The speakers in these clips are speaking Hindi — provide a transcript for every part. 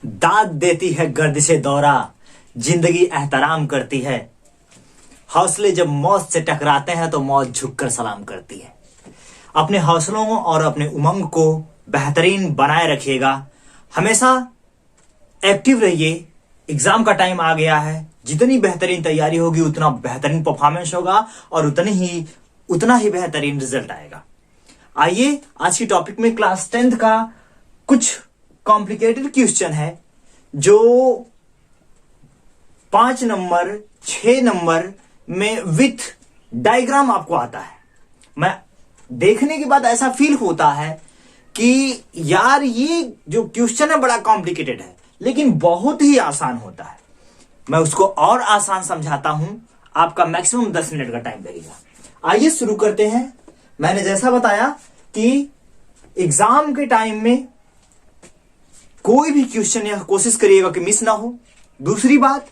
दाद देती है गर्दिशे दौरा, जिंदगी एहतराम करती है। हौसले जब मौत से टकराते हैं तो मौत झुककर सलाम करती है। अपने हौसलों और अपने उमंग को बेहतरीन बनाए रखिएगा। हमेशा एक्टिव रहिए। एग्जाम का टाइम आ गया है। जितनी बेहतरीन तैयारी होगी उतना बेहतरीन परफॉर्मेंस होगा और उतना ही बेहतरीन रिजल्ट आएगा। आइए आज की टॉपिक में क्लास 10th का कुछ कॉम्प्लिकेटेड क्वेश्चन है जो 5 नंबर 6 नंबर में विथ डायग्राम आपको आता है। मैं देखने के बाद ऐसा फील होता है कि यार ये जो क्वेश्चन है बड़ा कॉम्प्लिकेटेड है लेकिन बहुत ही आसान होता है। मैं उसको और आसान समझाता हूं। आपका मैक्सिमम 10 मिनट का टाइम लगेगा। आइए शुरू करते हैं। मैंने जैसा बताया कि एग्जाम के टाइम में कोई भी क्वेश्चन या कोशिश करिएगा कि मिस ना हो। दूसरी बात,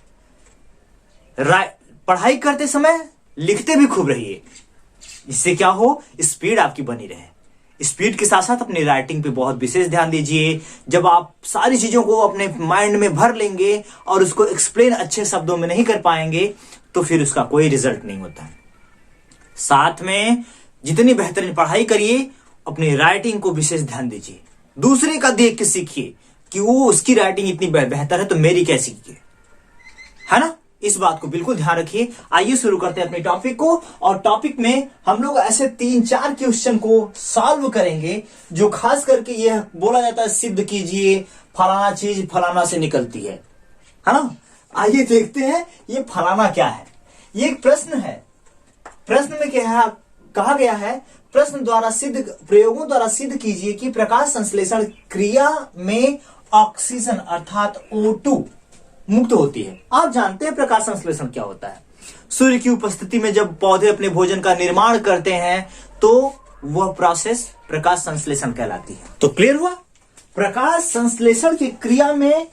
पढ़ाई करते समय लिखते भी खूब रहिए, इससे क्या हो स्पीड आपकी बनी रहे। स्पीड के साथ साथ अपनी राइटिंग पे बहुत विशेष ध्यान दीजिए। जब आप सारी चीजों को अपने माइंड में भर लेंगे और उसको एक्सप्लेन अच्छे शब्दों में नहीं कर पाएंगे तो फिर उसका कोई रिजल्ट नहीं होता। साथ में जितनी बेहतरीन पढ़ाई करिए, अपनी राइटिंग को विशेष ध्यान दीजिए। दूसरे का देख के सीखिए कि वो उसकी राइटिंग इतनी बेहतर है तो मेरी कैसी है ना। इस बात को बिल्कुल ध्यान रखिए। आइए शुरू करते हैं अपने टॉपिक को। और टॉपिक में हम लोग ऐसे 3-4 क्वेश्चन को सॉल्व करेंगे जो खास करके यह बोला जाता है सिद्ध कीजिए फलाना चीज फलाना से निकलती है ना। आइए देखते हैं ये फलाना क्या है। ये एक प्रश्न है। प्रश्न में क्या है, कहा गया है प्रयोगों द्वारा सिद्ध कीजिए कि प्रकाश संश्लेषण क्रिया में ऑक्सीजन अर्थात O2 मुक्त होती है। आप जानते हैं प्रकाश संश्लेषण क्या होता है। सूर्य की उपस्थिति में जब पौधे अपने भोजन का निर्माण करते हैं तो वह प्रोसेस प्रकाश संश्लेषण कहलाती है। तो क्लियर हुआ। प्रकाश संश्लेषण की क्रिया में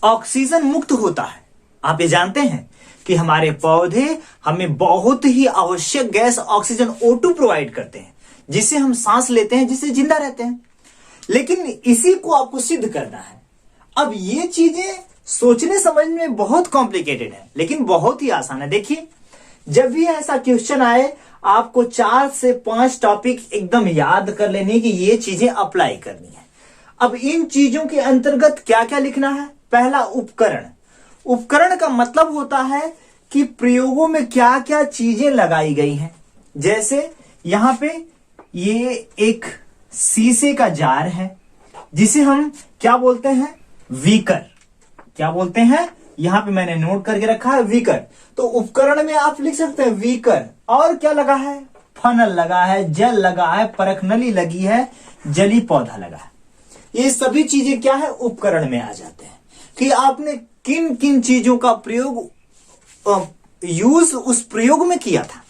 ऑक्सीजन मुक्त होता है। आप ये जानते हैं कि हमारे पौधे हमें बहुत ही आवश्यक गैस ऑक्सीजन O2 प्रोवाइड करते हैं, जिससे हम सांस लेते हैं, जिससे जिंदा रहते हैं। लेकिन इसी को आपको सिद्ध करना है। अब ये चीजें सोचने समझने में बहुत कॉम्प्लिकेटेड है लेकिन बहुत ही आसान है। देखिए, जब भी ऐसा क्वेश्चन आए आपको 4 से 5 टॉपिक एकदम याद कर लेने की ये चीजें अप्लाई करनी है। अब इन चीजों के अंतर्गत क्या क्या लिखना है। पहला, उपकरण। उपकरण का मतलब होता है कि प्रयोगों में क्या क्या चीजें लगाई गई हैं। जैसे यहां पे ये एक शीशे का जार है जिसे हम क्या बोलते हैं, बीकर। क्या बोलते हैं, यहां पे मैंने नोट करके रखा है बीकर। तो उपकरण में आप लिख सकते हैं बीकर। और क्या लगा है, फनल लगा है, जल लगा है, परखनली लगी है, जली पौधा लगा है। ये सभी चीजें क्या है, उपकरण में आ जाते हैं कि आपने किन किन चीजों का प्रयोग यूज उस प्रयोग में किया था।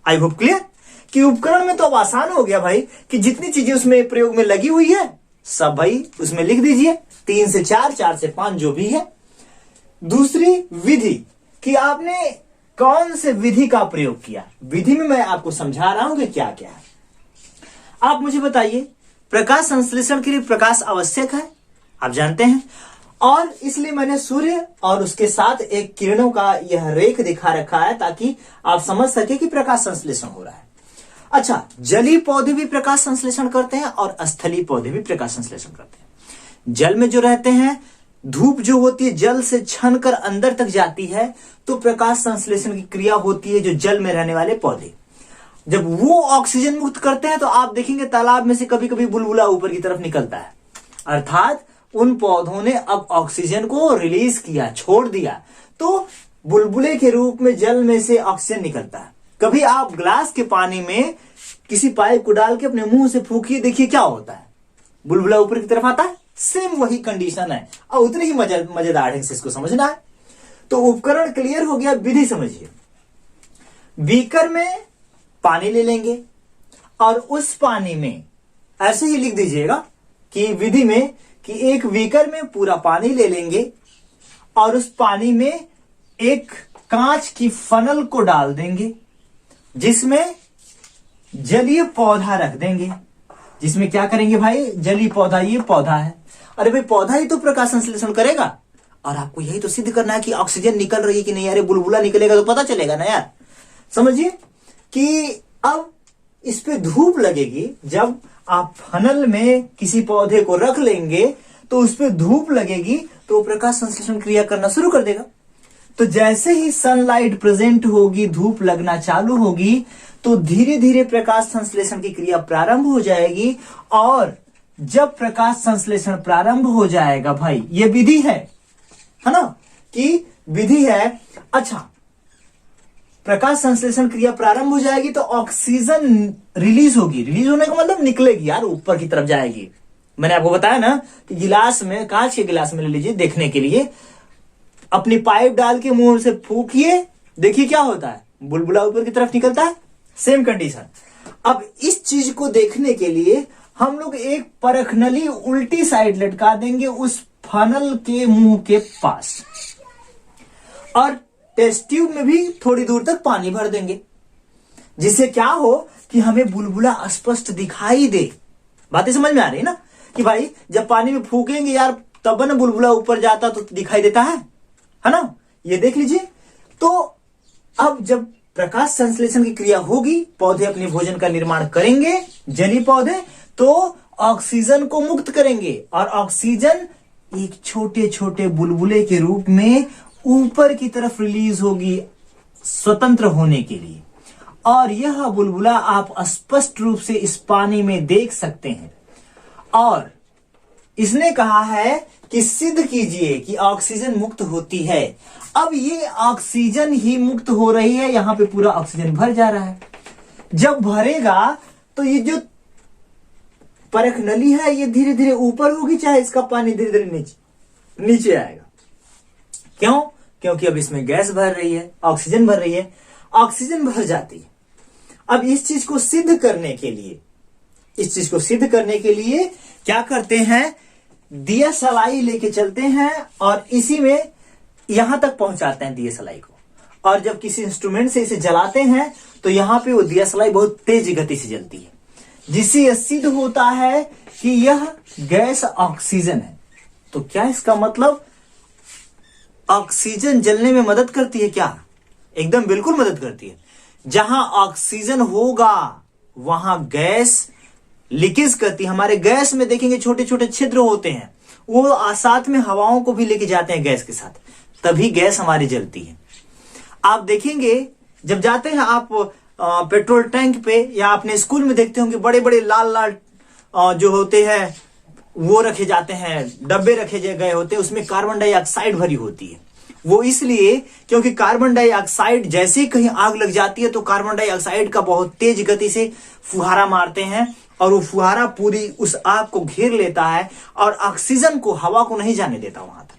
आई होप क्लियर कि उपकरण में तो अब आसान हो गया भाई कि जितनी चीजें उसमें प्रयोग में लगी हुई है सब भाई उसमें लिख दीजिए। 3 से 4, 4 से 5 जो भी है। दूसरी, विधि कि आपने कौन से विधि का प्रयोग किया। विधि में मैं आपको समझा रहा हूं कि क्या क्या है। आप मुझे बताइए, प्रकाश संश्लेषण के लिए प्रकाश आवश्यक है, आप जानते हैं, और इसलिए मैंने सूर्य और उसके साथ एक किरणों का यह रेख दिखा रखा है ताकि आप समझ सके कि प्रकाश संश्लेषण हो रहा है। अच्छा, जलीय पौधे भी प्रकाश संश्लेषण करते हैं और स्थलीय पौधे भी प्रकाश संश्लेषण करते हैं। जल में जो रहते हैं, धूप जो होती है जल से छन कर अंदर तक जाती है तो प्रकाश संश्लेषण की क्रिया होती है। जो जल में रहने वाले पौधे जब वो ऑक्सीजन मुक्त करते हैं तो आप देखेंगे तालाब में से कभी कभी बुलबुला ऊपर की तरफ निकलता है, अर्थात उन पौधों ने अब ऑक्सीजन को रिलीज किया, छोड़ दिया, तो बुलबुले के रूप में जल में से ऑक्सीजन निकलता है। कभी आप ग्लास के पानी में किसी पाइप को डाल के अपने मुंह से फूकिए, देखिए क्या होता है, बुलबुला ऊपर की तरफ आता है। सेम वही कंडीशन है और उतनी ही मजेदार है, इसको समझना है। तो उपकरण क्लियर हो गया। विधि समझिए, बीकर में पानी ले लेंगे और उस पानी में ऐसे ही लिख दीजिएगा कि विधि में कि एक बीकर में पूरा पानी ले लेंगे और उस पानी में एक कांच की फनल को डाल देंगे जिसमें जलीय पौधा रख देंगे। जिसमें क्या करेंगे भाई, जलीय पौधा, ये पौधा है, अरे भाई पौधा ही तो प्रकाश संश्लेषण करेगा, और आपको यही तो सिद्ध करना है कि ऑक्सीजन निकल रही है कि नहीं। अरे बुलबुला निकलेगा तो पता चलेगा ना यार। समझिए कि अब इस पे धूप लगेगी, जब आप फनल में किसी पौधे को रख लेंगे तो उस पे धूप लगेगी तो प्रकाश संश्लेषण क्रिया करना शुरू कर देगा। तो जैसे ही सनलाइट प्रेजेंट होगी, धूप लगना चालू होगी, तो धीरे धीरे प्रकाश संश्लेषण की क्रिया प्रारंभ हो जाएगी। और जब प्रकाश संश्लेषण प्रारंभ हो जाएगा, भाई ये विधि है ना, कि विधि है। अच्छा, प्रकाश संश्लेषण क्रिया प्रारंभ हो जाएगी तो ऑक्सीजन रिलीज होगी। रिलीज होने का मतलब निकलेगी यार, ऊपर की तरफ जाएगी। मैंने आपको बताया ना कि गिलास में, कांच के गिलास में ले लीजिए देखने के लिए, अपनी पाइप डाल के मुंह से फूकिए, देखिए क्या होता है, बुलबुला ऊपर की तरफ निकलता है। Same condition. अब इस चीज को देखने के लिए हम लोग एक परखनली उल्टी साइड लटका देंगे उस फनल के मुंह के पास, और टेस्ट ट्यूब में भी थोड़ी दूर तक पानी भर देंगे, जिससे क्या हो कि हमें बुलबुला स्पष्ट दिखाई दे। बातें समझ में आ रही है ना, कि भाई जब पानी में फूकेंगे यार तब ना बुलबुला ऊपर जाता तो दिखाई देता है ना। ये देख लीजिए। तो अब जब प्रकाश संश्लेषण की क्रिया होगी, पौधे अपने भोजन का निर्माण करेंगे, जलीय पौधे, तो ऑक्सीजन को मुक्त करेंगे, और ऑक्सीजन एक छोटे छोटे बुलबुले के रूप में ऊपर की तरफ रिलीज होगी स्वतंत्र होने के लिए। और यह बुलबुला आप स्पष्ट रूप से इस पानी में देख सकते हैं। और इसने कहा है कि सिद्ध कीजिए कि ऑक्सीजन मुक्त होती है। अब ये ऑक्सीजन ही मुक्त हो रही है, यहां पे पूरा ऑक्सीजन भर जा रहा है। जब भरेगा तो ये जो परख नली है ये धीरे धीरे ऊपर होगी, चाहे इसका पानी धीरे धीरे नीचे आएगा। क्यों? क्योंकि अब इसमें गैस भर रही है, ऑक्सीजन भर रही है, ऑक्सीजन भर जाती है। अब इस चीज को सिद्ध करने के लिए क्या करते हैं, दिया सलाई लेके चलते हैं और इसी में यहां तक पहुंचाते हैं दिया सलाई को। और जब किसी इंस्ट्रूमेंट से इसे जलाते हैं तो यहां पे वो दिया सलाई बहुत तेज गति से जलती है, जिससे यह सिद्ध होता है कि यह गैस ऑक्सीजन है। तो क्या इसका मतलब ऑक्सीजन जलने में मदद करती है क्या? एकदम बिल्कुल मदद करती है। जहां ऑक्सीजन होगा वहां गैस लीकेज करती है। हमारे गैस में देखेंगे छोटे छोटे छिद्र होते हैं, वो साथ में हवाओं को भी लेके जाते हैं गैस के साथ, तभी गैस हमारी जलती है। आप देखेंगे जब जाते हैं आप पेट्रोल टैंक पे, या अपने स्कूल में देखते होंगे बड़े बड़े लाल लाल जो होते हैं वो रखे जाते हैं, डब्बे रखे गए होते हैं, उसमें कार्बन डाइऑक्साइड भरी होती है। वो इसलिए क्योंकि कार्बन डाइऑक्साइड जैसे ही कहीं आग लग जाती है तो कार्बन डाइऑक्साइड का बहुत तेज गति से फुहारा मारते हैं, और वो फुहारा पूरी उस आग को घेर लेता है और ऑक्सीजन को, हवा को नहीं जाने देता वहां तक,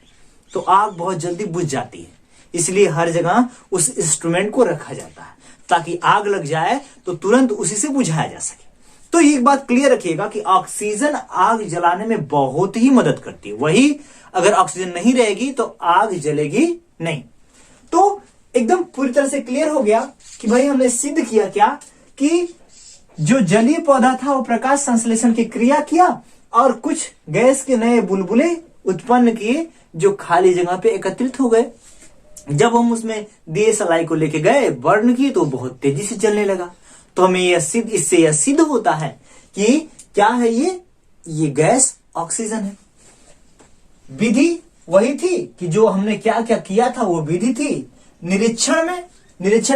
तो आग बहुत जल्दी बुझ जाती है। इसलिए हर जगह उस इंस्ट्रूमेंट को रखा जाता है ताकि आग लग जाए तो तुरंत उसी से बुझाया जा सके। तो एक बात क्लियर रखिएगा कि ऑक्सीजन आग जलाने में बहुत ही मदद करती है। वही अगर ऑक्सीजन नहीं रहेगी तो आग जलेगी नहीं। तो एकदम पूरी तरह से क्लियर हो गया कि भाई हमने सिद्ध किया क्या, कि जो जलीय पौधा था वो प्रकाश संश्लेषण की क्रिया किया और कुछ गैस के नए बुलबुले उत्पन्न किए जो खाली जगह पे एकत्रित हो गए। जब हम उसमें दिए सलाई को लेके गए, बर्न की, तो बहुत तेजी से जलने लगा। तो हमें इससे यह सिद्ध होता है कि क्या है, ये गैस ऑक्सीजन है। विधि वही थी कि जो हमने क्या क्या किया था वो विधि थी। निरीक्षण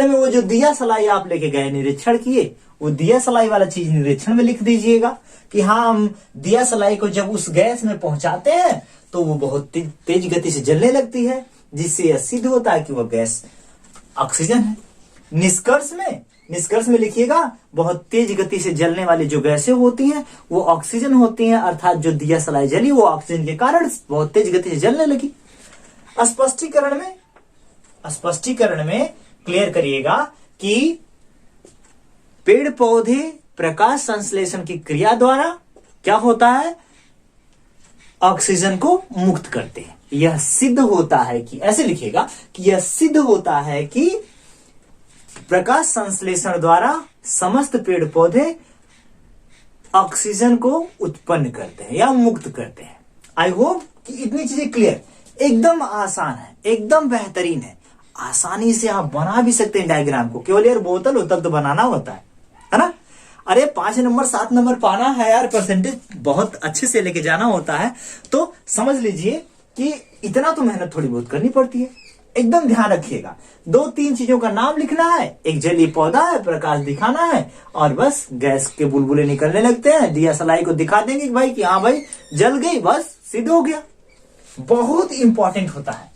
में वो जो दिया सलाई आप लेके गए, निरीक्षण किए, वो दिया सलाई वाला चीज निरीक्षण में लिख दीजिएगा कि हाँ, हम दिया सलाई को जब उस गैस में पहुंचाते हैं तो वो बहुत तेज गति से जलने लगती है, जिससे यह सिद्ध होता है कि वह गैस ऑक्सीजन है। निष्कर्ष में लिखिएगा, बहुत तेज गति से जलने वाली जो गैसें होती हैं वो ऑक्सीजन होती हैं, अर्थात जो दिया सलाई जली वो ऑक्सीजन के कारण बहुत तेज गति से जलने लगी। स्पष्टीकरण में क्लियर करिएगा कि पेड़ पौधे प्रकाश संश्लेषण की क्रिया द्वारा क्या होता है, ऑक्सीजन को मुक्त करते हैं। यह सिद्ध होता है कि, ऐसे लिखिएगा कि यह सिद्ध होता है कि प्रकाश संश्लेषण द्वारा समस्त पेड़ पौधे ऑक्सीजन को उत्पन्न करते हैं या मुक्त करते हैं। आई होप कि इतनी चीजें क्लियर, एकदम आसान है, एकदम बेहतरीन है, आसानी से आप बना भी सकते हैं डायग्राम को। केवल यार बोतल हो तब तो बनाना होता है ना। अरे 5 नंबर 7 नंबर पाना है यार, परसेंटेज बहुत अच्छे से लेके जाना होता है, तो समझ लीजिए कि इतना तो मेहनत थोड़ी बहुत करनी पड़ती है। एकदम ध्यान रखिएगा, 2-3 चीजों का नाम लिखना है, एक जली पौधा है, प्रकाश दिखाना है, और बस गैस के बुलबुले निकलने लगते हैं, दिया सलाई को दिखा देंगे कि भाई कि हाँ भाई जल गई, बस सिद्ध हो गया। बहुत इंपॉर्टेंट होता है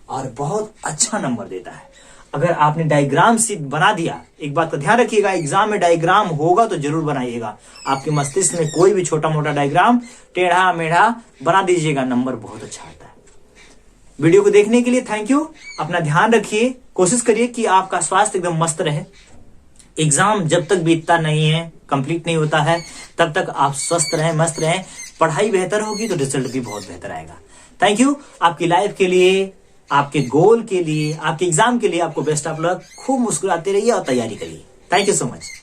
और बहुत अच्छा नंबर देता है अगर आपने डायग्राम शीट बना दिया। एक बात का ध्यान रखिएगा, एग्जाम में डायग्राम होगा तो जरूर बनाइएगा। आपके मस्तिष्क में कोई भी छोटा मोटा डायग्राम टेढ़ा मेढ़ा बना दीजिएगा, नंबर बहुत अच्छा आता है। वीडियो को देखने के लिए थैंक यू। अपना ध्यान रखिए, कोशिश करिए कि आपका स्वास्थ्य एकदम मस्त रहे। एग्जाम जब तक बीतता नहीं है, कंप्लीट नहीं होता है, तब तक आप स्वस्थ रहें, मस्त रहें। पढ़ाई बेहतर होगी तो रिजल्ट भी बहुत बेहतर आएगा। Thank you. आपकी लाइफ के लिए, आपके गोल के लिए, आपके एग्जाम के लिए आपको बेस्ट ऑफ लक। खूब मुस्कुराते रहिए और तैयारी करिए। Thank you so much.